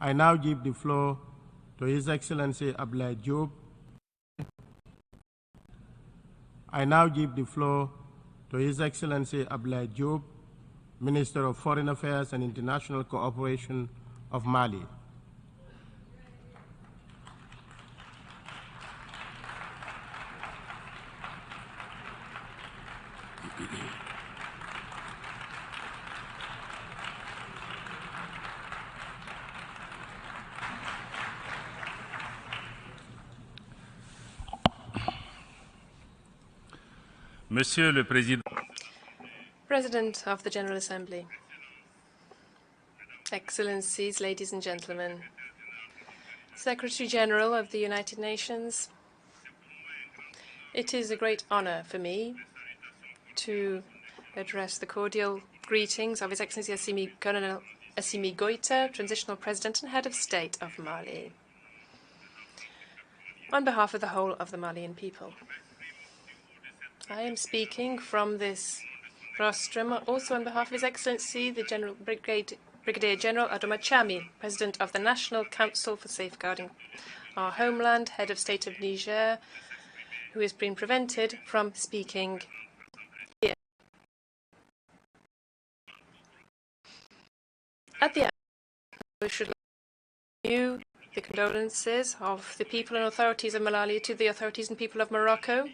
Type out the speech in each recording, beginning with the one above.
I now give the floor to His Excellency Abdoulaye Diop. I now give the floor to His Excellency Abdoulaye Diop, Minister of Foreign Affairs and International Cooperation of Mali. Monsieur le Président. President of the General Assembly, Excellencies, ladies and gentlemen, Secretary General of the United Nations, it is a great honor for me to address the cordial greetings of His Excellency Colonel Assimi Goïta, Transitional President and Head of State of Mali, on behalf of the whole of the Malian people. I am speaking from this rostrum also on behalf of His Excellency the Brigadier General Adoma Chami, President of the National Council for Safeguarding Our Homeland, Head of State of Niger, who has been prevented from speaking here. At the end, we should renew the condolences of the people and authorities of Malawi to the authorities and people of Morocco,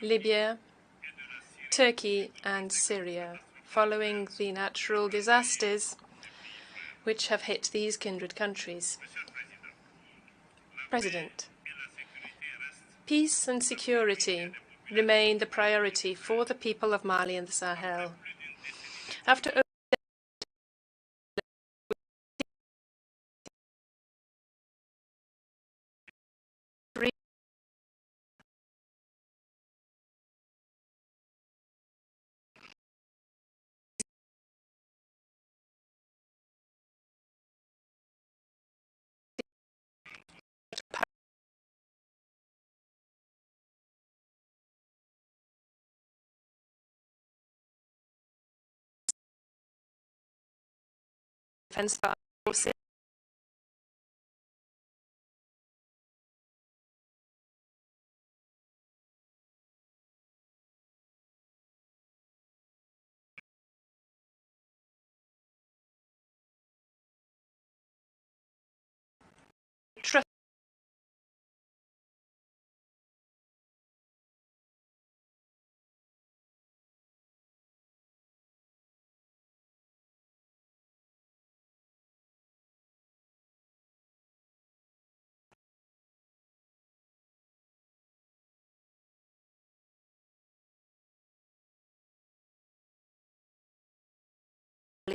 Libya, Turkey and Syria, following the natural disasters which have hit these kindred countries. President, peace and security remain the priority for the people of Mali and the Sahel. After defense forces, trust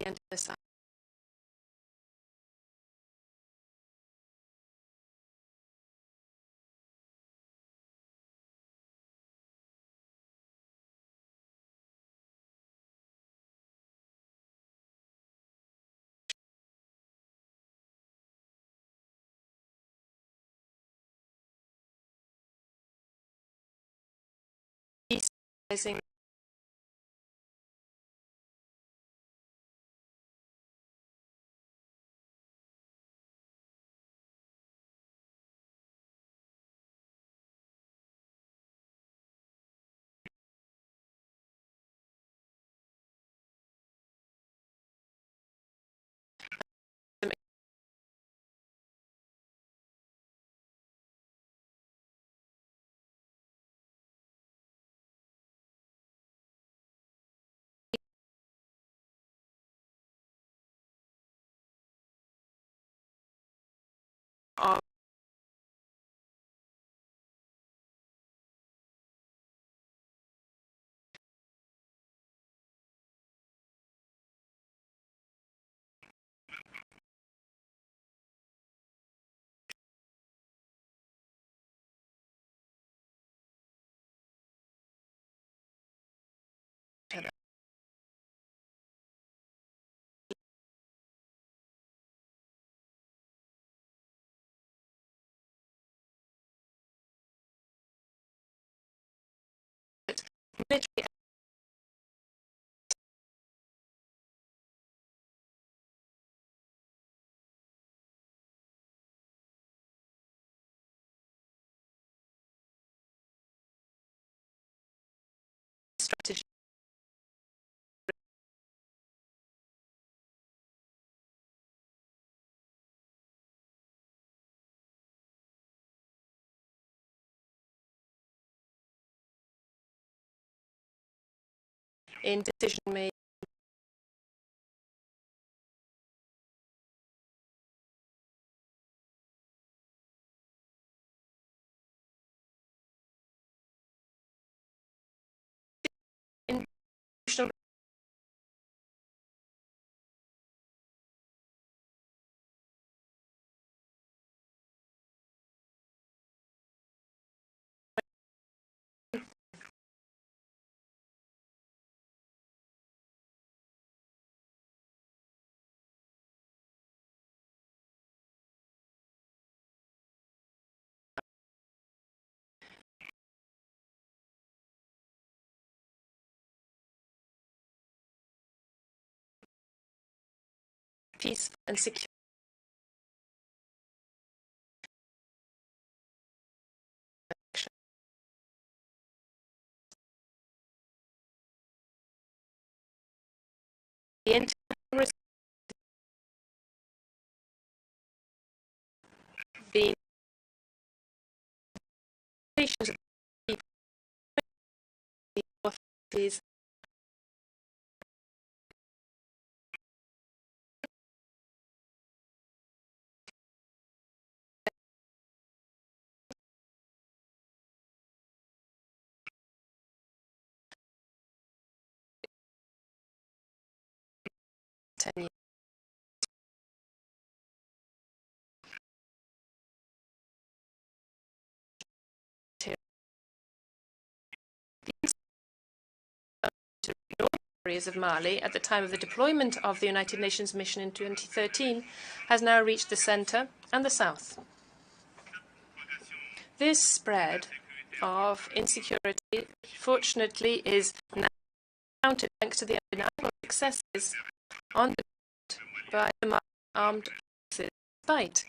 and the Sahel. Peace of military strategy in decision-making. Institutional peaceful and secure action. The internal being of people, the authorities, tenure. Areas of Mali at the time of the deployment of the United Nations mission in 2013 has now reached the centre and the south. This spread of insecurity, fortunately, is now countered thanks to the undeniable successes on the ground by the Mali armed forces, despite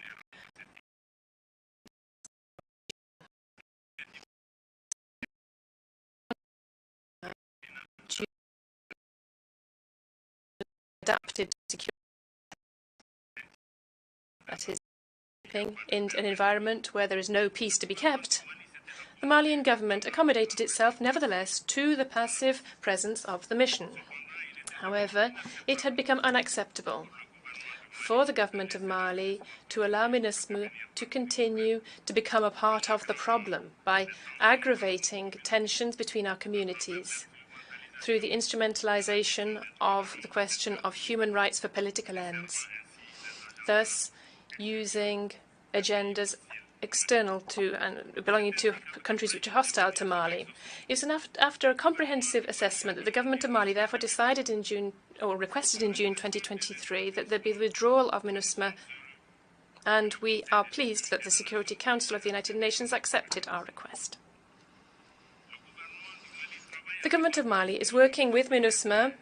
adapted security, that is, in an environment where there is no peace to be kept. The Malian government accommodated itself, nevertheless, to the passive presence of the mission. However, it had become unacceptable for the government of Mali to allow MINUSMA to continue to become a part of the problem by aggravating tensions between our communities through the instrumentalization of the question of human rights for political ends, thus using agendas external to and belonging to countries which are hostile to Mali. It's after a comprehensive assessment that the government of Mali therefore decided in June, or requested in June 2023, that there be the withdrawal of MINUSMA, and we are pleased that the Security Council of the United Nations accepted our request. The government of Mali is working with MINUSMA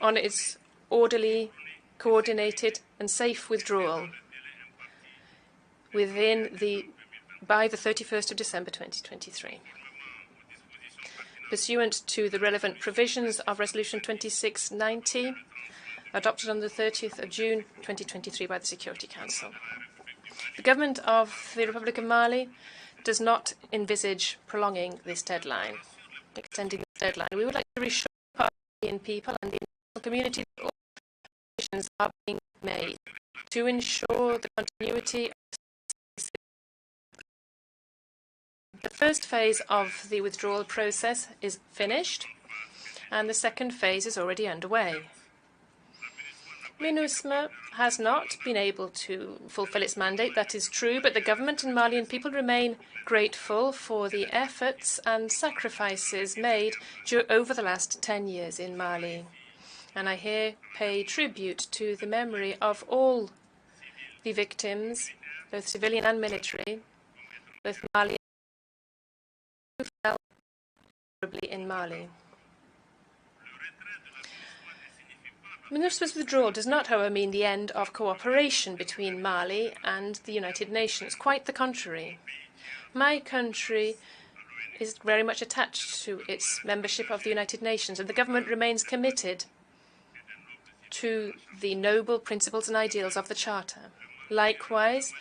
on its orderly, coordinated and safe withdrawal by the 31st of December 2023. Pursuant to the relevant provisions of Resolution 2690, adopted on the 30th of June 2023 by the Security Council. The government of the Republic of Mali does not envisage prolonging this deadline, extending this deadline. We would like to reassure the Malian people and the international community that all preparations are being made to ensure the continuity of the first phase of the withdrawal process is finished, and the second phase is already underway. MINUSMA has not been able to fulfill its mandate, that is true, but the government and Malian people remain grateful for the efforts and sacrifices made over the last 10 years in Mali. And I here pay tribute to the memory of all the victims, both civilian and military, both Mali who fell horribly in Mali. MINUSMA's withdrawal does not, however, mean the end of cooperation between Mali and the United Nations. Quite the contrary. My country is very much attached to its membership of the United Nations, and the government remains committed to the noble principles and ideals of the Charter. Likewise,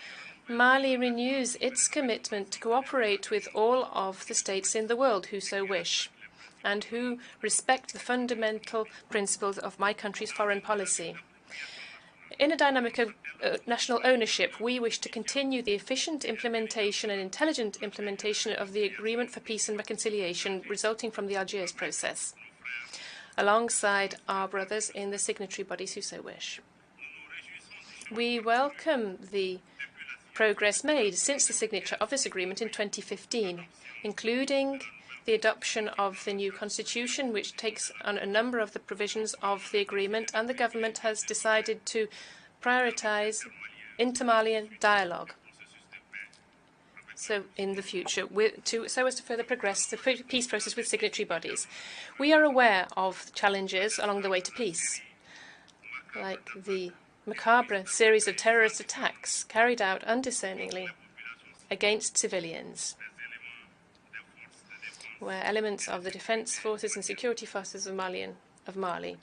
Mali renews its commitment to cooperate with all of the states in the world who so wish and who respect the fundamental principles of my country's foreign policy. In a dynamic of national ownership, we wish to continue the efficient implementation and intelligent implementation of the Agreement for Peace and Reconciliation resulting from the Algiers process, alongside our brothers in the signatory bodies who so wish. We welcome the progress made since the signature of this agreement in 2015, including the adoption of the new constitution, which takes on a number of the provisions of the agreement, and the government has decided to prioritize inter-Malian dialogue. So in the future, so as to further progress the peace process with signatory bodies. We are aware of challenges along the way to peace, like the macabre series of terrorist attacks carried out undiscerningly against civilians, where elements of the defense forces and security forces of Mali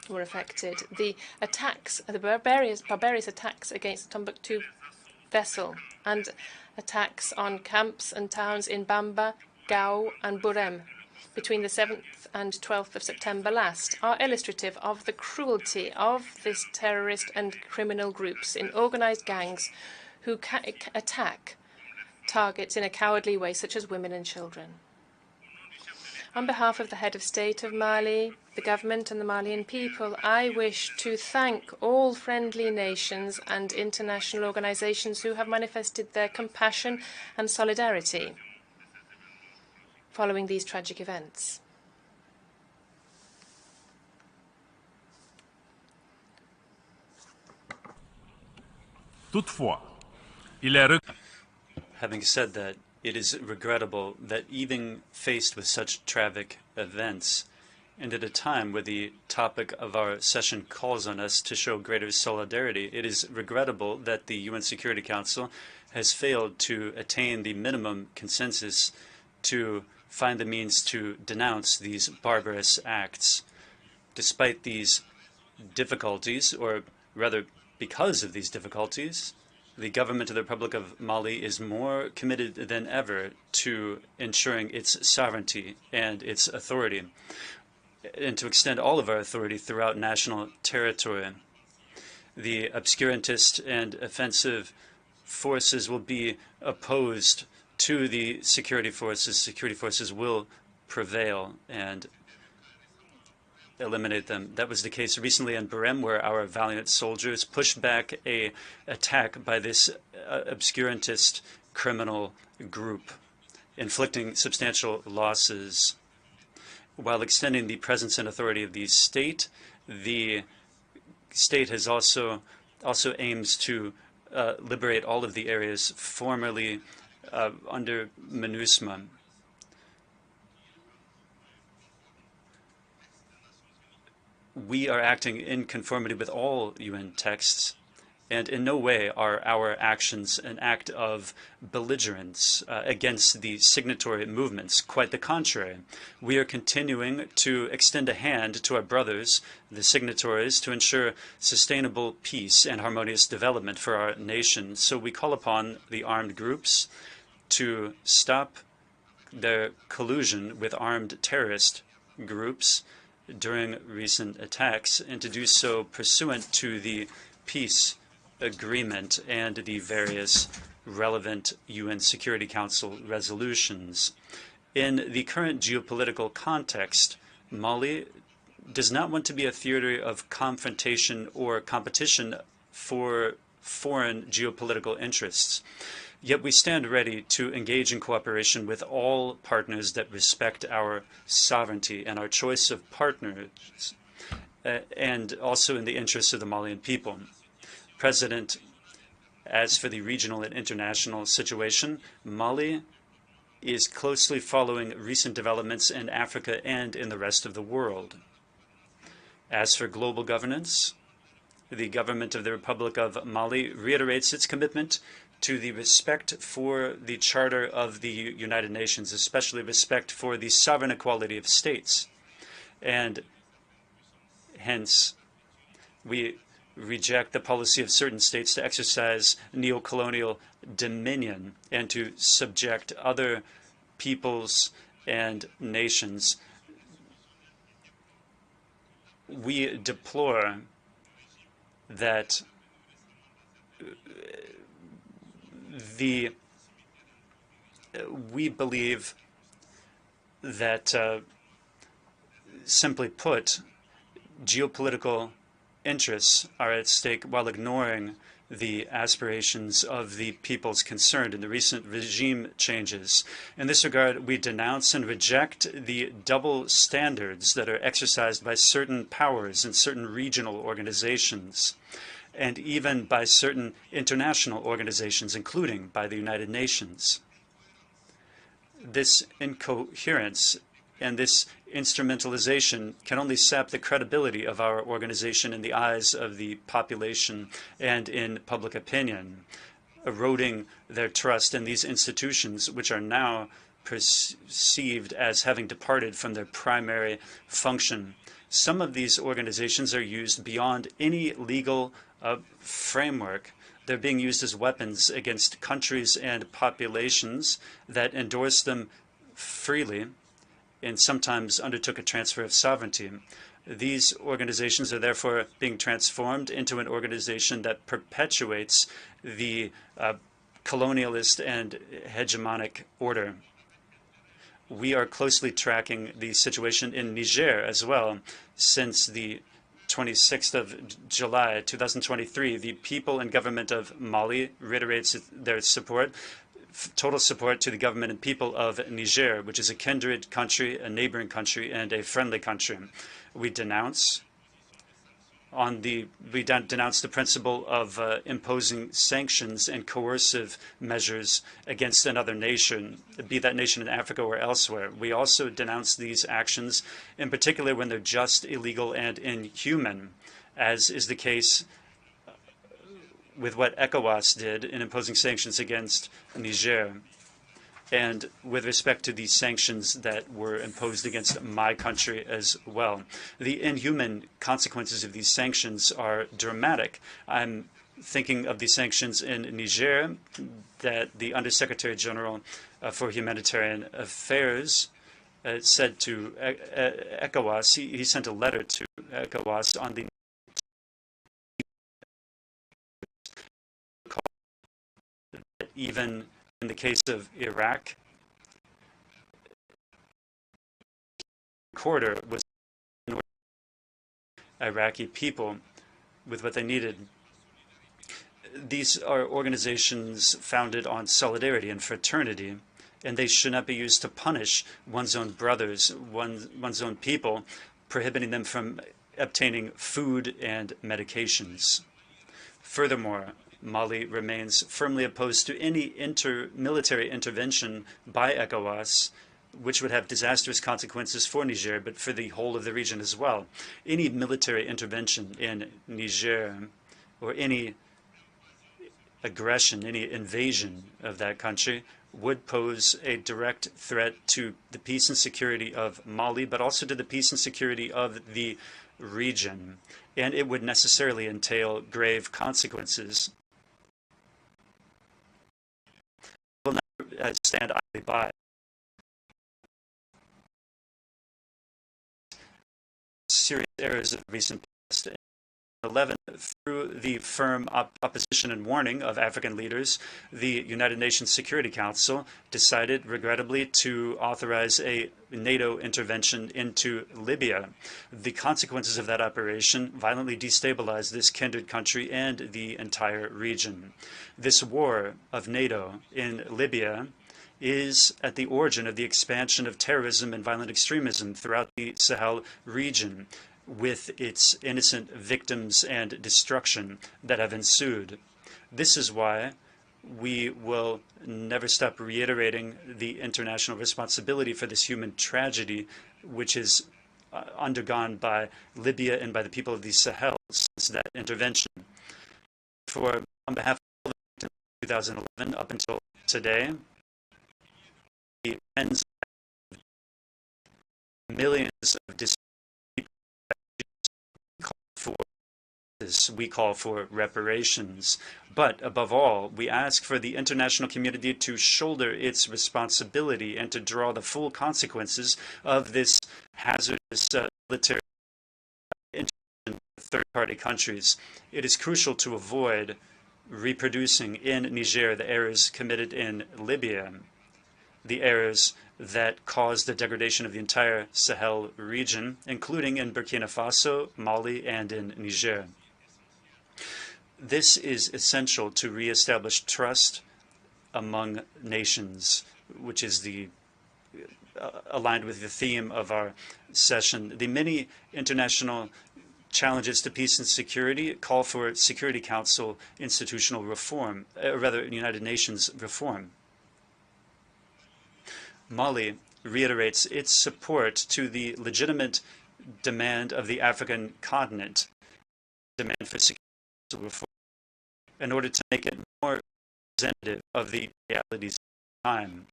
were affected. The attacks, the barbarous attacks against the Timbuktu vessel, and attacks on camps and towns in Bamba, Gao, and Burem between the 7th and 12th of September last are illustrative of the cruelty of this terrorist and criminal groups in organized gangs who attack targets in a cowardly way, such as women and children. On behalf of the head of state of Mali, the government and the Malian people, I wish to thank all friendly nations and international organizations who have manifested their compassion and solidarity following these tragic events. Toutefois, il est Having said that, it is regrettable that even faced with such tragic events, and at a time where the topic of our session calls on us to show greater solidarity, it is regrettable that the UN Security Council has failed to attain the minimum consensus to find the means to denounce these barbarous acts. Despite these difficulties, or rather because of these difficulties, the government of the Republic of Mali is more committed than ever to ensuring its sovereignty and its authority, and to extend all of our authority throughout national territory. The obscurantist and offensive forces will be opposed to the security forces. Security forces will prevail and eliminate them. That was the case recently in Burem, where our valiant soldiers pushed back an attack by this obscurantist criminal group, inflicting substantial losses. While extending the presence and authority of the state has also aims to liberate all of the areas formerly under MINUSMA. We are acting in conformity with all UN texts, and in no way are our actions an act of belligerence against the signatory movements. Quite the contrary. We are continuing to extend a hand to our brothers, the signatories, to ensure sustainable peace and harmonious development for our nation. So we call upon the armed groups to stop their collusion with armed terrorist groups during recent attacks, and to do so pursuant to the peace agreement and the various relevant UN Security Council resolutions. In the current geopolitical context, Mali does not want to be a theater of confrontation or competition for foreign geopolitical interests. Yet we stand ready to engage in cooperation with all partners that respect our sovereignty and our choice of partners, and also in the interests of the Malian people. President, as for the regional and international situation, Mali is closely following recent developments in Africa and in the rest of the world. As for global governance, the government of the Republic of Mali reiterates its commitment to the respect for the Charter of the United Nations, especially respect for the sovereign equality of states. And hence, we reject the policy of certain states to exercise neo-colonial dominion and to subject other peoples and nations. We deplore that we believe that, simply put, geopolitical interests are at stake while ignoring the aspirations of the peoples concerned in the recent regime changes. In this regard, we denounce and reject the double standards that are exercised by certain powers and certain regional organizations, and even by certain international organizations, including by the United Nations. This incoherence and this instrumentalization can only sap the credibility of our organization in the eyes of the population and in public opinion, eroding their trust in these institutions, which are now perceived as having departed from their primary function. Some of these organizations are used beyond any legal framework. They're being used as weapons against countries and populations that endorse them freely and sometimes undertook a transfer of sovereignty. These organizations are therefore being transformed into an organization that perpetuates the colonialist and hegemonic order. We are closely tracking the situation in Niger as well. Since the 26th of July 2023, the people and government of Mali reiterates their support, total support to the government and people of Niger, which is a kindred country, a neighboring country, and a friendly country. We denounce the principle of imposing sanctions and coercive measures against another nation, be that nation in Africa or elsewhere. We also denounce these actions, in particular when they're just, illegal, and inhuman, as is the case with what ECOWAS did in imposing sanctions against Niger, and with respect to the sanctions that were imposed against my country as well. The inhuman consequences of these sanctions are dramatic. I'm thinking of the sanctions in Niger that the Undersecretary General for Humanitarian Affairs said to ECOWAS. He sent a letter to ECOWAS on the even in the case of Iraq, the quarter was Iraqi people with what they needed. These are organizations founded on solidarity and fraternity, and they should not be used to punish one's own brothers, one's own people, prohibiting them from obtaining food and medications. Furthermore, Mali remains firmly opposed to any military intervention by ECOWAS, which would have disastrous consequences for Niger, but for the whole of the region as well. Any military intervention in Niger or any aggression, any invasion of that country would pose a direct threat to the peace and security of Mali, but also to the peace and security of the region. And it would necessarily entail grave consequences. Will not stand idly by. Serious errors of recent past. 2011, through the firm opposition and warning of African leaders, the United Nations Security Council decided, regrettably, to authorize a NATO intervention into Libya. The consequences of that operation violently destabilized this kindred country and the entire region. This war of NATO in Libya is at the origin of the expansion of terrorism and violent extremism throughout the Sahel region, with its innocent victims and destruction that have ensued. This is why we will never stop reiterating the international responsibility for this human tragedy, which is undergone by Libya and by the people of the Sahel since that intervention. On behalf of all the victims in 2011 up until today, the tens of millions of displaced people, we call for reparations. But above all, we ask for the international community to shoulder its responsibility and to draw the full consequences of this hazardous military intervention in third-party countries. It is crucial to avoid reproducing in Niger the errors committed in Libya, the errors that caused the degradation of the entire Sahel region, including in Burkina Faso, Mali, and in Niger. This is essential to reestablish trust among nations, which is aligned with the theme of our session. The many international challenges to peace and security call for Security Council institutional reform, United Nations reform. Mali reiterates its support to the legitimate demand of the African continent, demand for security reform, in order to make it more representative of the realities of time.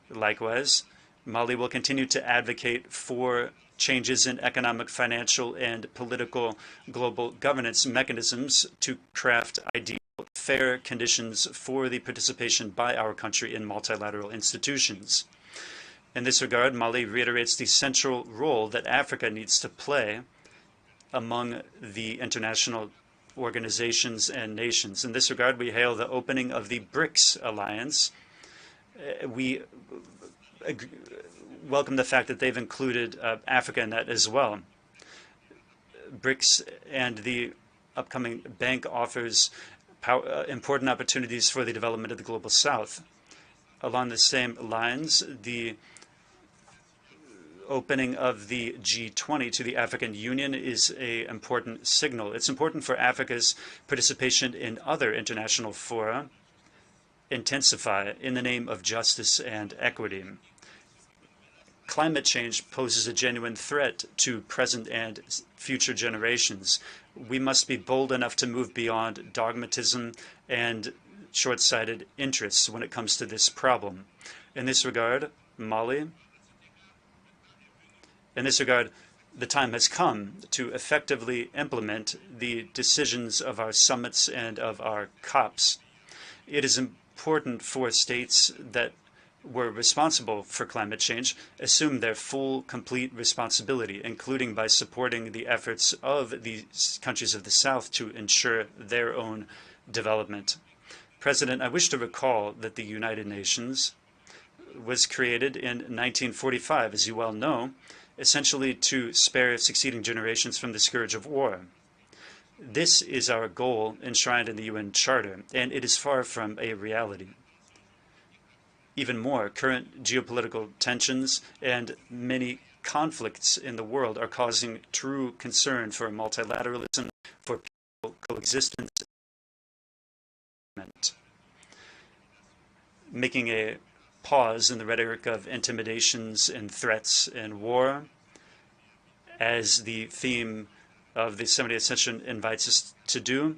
Likewise, Mali will continue to advocate for changes in economic, financial, and political global governance mechanisms to craft ideal, fair conditions for the participation by our country in multilateral institutions. In this regard, Mali reiterates the central role that Africa needs to play among the international organizations and nations. In this regard, we hail the opening of the BRICS alliance. We welcome the fact that they've included Africa in that as well. BRICS and the upcoming bank offers important opportunities for the development of the Global South. Along the same lines, the opening of the G20 to the African Union is an important signal. It's important for Africa's participation in other international fora intensify in the name of justice and equity. Climate change poses a genuine threat to present and future generations. We must be bold enough to move beyond dogmatism and short-sighted interests when it comes to this problem. In this regard, the time has come to effectively implement the decisions of our summits and of our COPs. It is important for states that were responsible for climate change assume their full, complete responsibility, including by supporting the efforts of the countries of the South to ensure their own development. President, I wish to recall that the United Nations was created in 1945, as you well know, essentially to spare succeeding generations from the scourge of war. This is our goal enshrined in the UN Charter, and it is far from a reality. Even more, current geopolitical tensions and many conflicts in the world are causing true concern for multilateralism, for peaceful coexistence, making a pause in the rhetoric of intimidations and threats and war, as the theme of the 70th session invites us to do.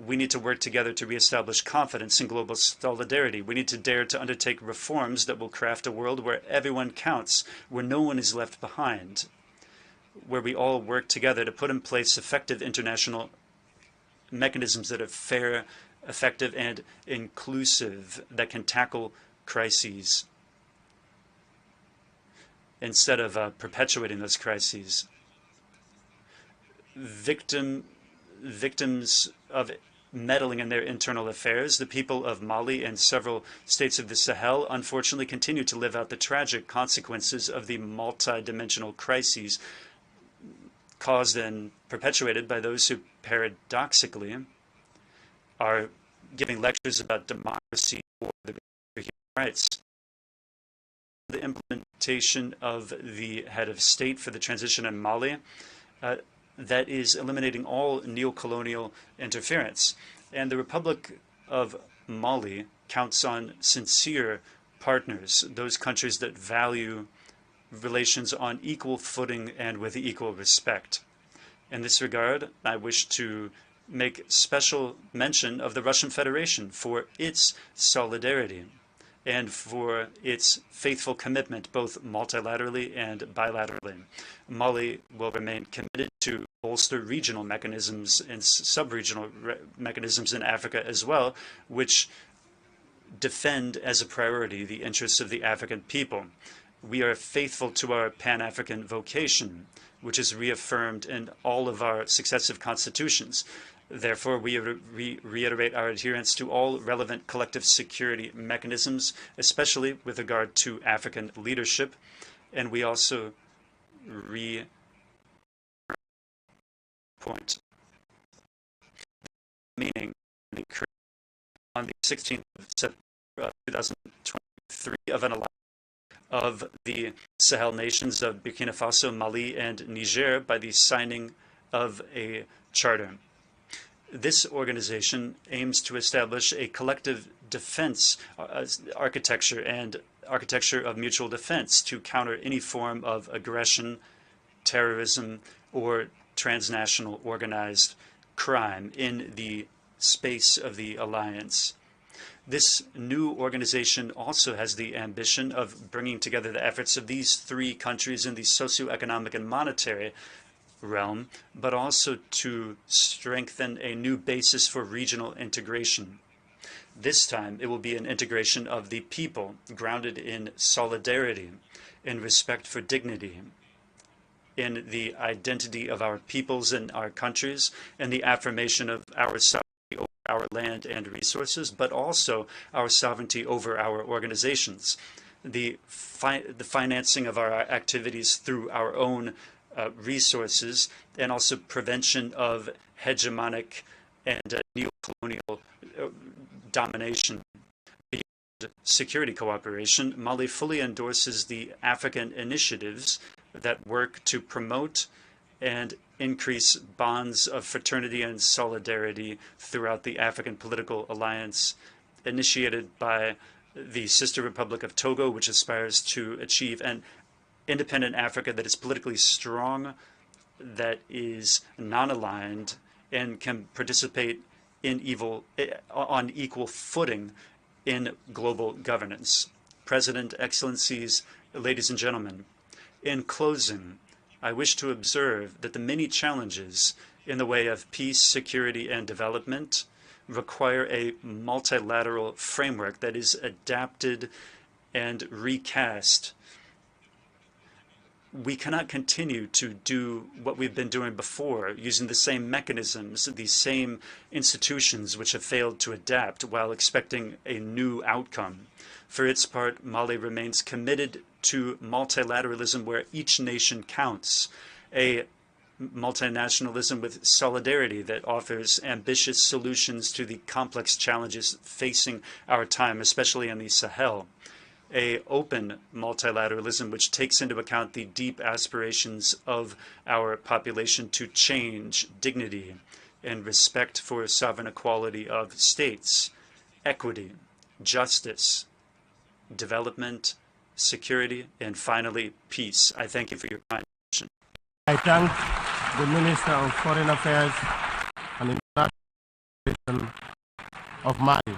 We need to work together to reestablish confidence in global solidarity. We need to dare to undertake reforms that will craft a world where everyone counts, where no one is left behind, where we all work together to put in place effective international mechanisms that are fair, effective, and inclusive, that can tackle crises instead of perpetuating those crises. Victims of meddling in their internal affairs, the people of Mali and several states of the Sahel unfortunately continue to live out the tragic consequences of the multi-dimensional crises caused and perpetuated by those who paradoxically are giving lectures about democracy or the human rights. The implementation of the head of state for the transition in Mali that is eliminating all neo-colonial interference. And the Republic of Mali counts on sincere partners, those countries that value relations on equal footing and with equal respect. In this regard, I wish to make special mention of the Russian Federation for its solidarity and for its faithful commitment, both multilaterally and bilaterally. Mali will remain committed to bolster regional mechanisms and sub-regional mechanisms in Africa as well, which defend as a priority the interests of the African people. We are faithful to our Pan-African vocation, which is reaffirmed in all of our successive constitutions. Therefore, we reiterate our adherence to all relevant collective security mechanisms, especially with regard to African leadership, and we also point meaning on the 16th of September 2023 of an alliance of the Sahel nations of Burkina Faso, Mali, and Niger by the signing of a charter. This organization aims to establish a collective defense architecture and architecture of mutual defense to counter any form of aggression, terrorism, or transnational organized crime in the space of the alliance. This new organization also has the ambition of bringing together the efforts of these three countries in the socioeconomic and monetary realm, but also to strengthen a new basis for regional integration. This time, it will be an integration of the people, grounded in solidarity, in respect for dignity, in the identity of our peoples and our countries, and the affirmation of our sovereignty over our land and resources, but also our sovereignty over our organizations, the financing of our activities through our own resources, and also prevention of hegemonic and neo-colonial domination. Beyond security cooperation, Mali fully endorses the African initiatives that work to promote and increase bonds of fraternity and solidarity throughout the African Political Alliance, initiated by the sister republic of Togo, which aspires to achieve an independent Africa that is politically strong, that is non-aligned, and can participate on equal footing in global governance. President, Excellencies, ladies and gentlemen, in closing, I wish to observe that the many challenges in the way of peace, security, and development require a multilateral framework that is adapted and recast. We cannot continue to do what we've been doing before, using the same mechanisms, the same institutions which have failed to adapt while expecting a new outcome. For its part, Mali remains committed to multilateralism where each nation counts, a multinationalism with solidarity that offers ambitious solutions to the complex challenges facing our time, especially in the Sahel. A open multilateralism which takes into account the deep aspirations of our population to change, dignity, and respect for sovereign equality of states, equity, justice, development, security, and finally, peace. I thank you for your kind attention. I thank the Minister of Foreign Affairs and International Relations of Mali.